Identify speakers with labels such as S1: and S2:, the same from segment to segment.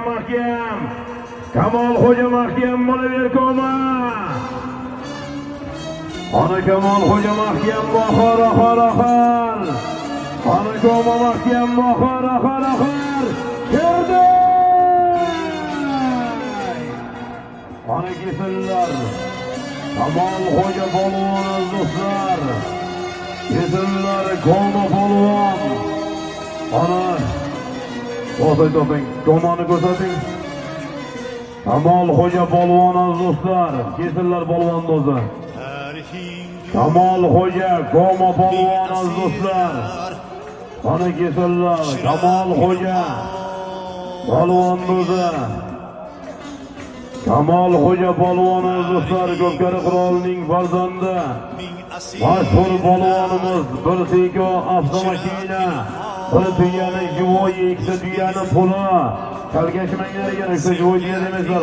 S1: mahkam. Kamolxo'ja mahkam bo'laver koma. Ana Kamolxo'ja mahkam bahor. Ana koma mahkam bahor. Kirdi. Ana kesillar. Kamolxo'ja polvon do'stlar. Kesillar koma polvon. Ana To'xtang, komani ko'rsating. Kamolxo'ja polvon do'stlar, kesillar polvon do'stlar. Kamolxo'ja koma polvon do'stlar. Ana kesillar Kamolxo'ja polvon do'stlar. Kamolxo'ja polvon do'stlar, Ko'pkari qirolining farzandi. Mashhur polvonimiz bir teko avtomashina. Bir tuyani jivoy, ikkita tuyani puli. Kalgashmanglarga ikkita jivoy deya demaslar.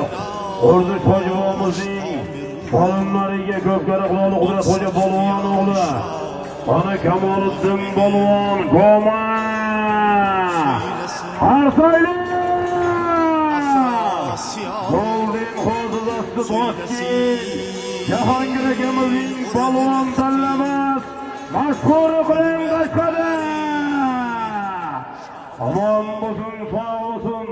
S1: O'rduch hojibomizning xolinlariga Ko'pkari qiroli Qudratxo'ja polvon o'g'li. Ana Kamoliddin polvon koma. Arsaylar! Golden hozirasi boshchi. Jahongir akamizning polvon tanlamas. Mashhur qiling Qashqada. Aman bo'lsin, sog' bo'lsin.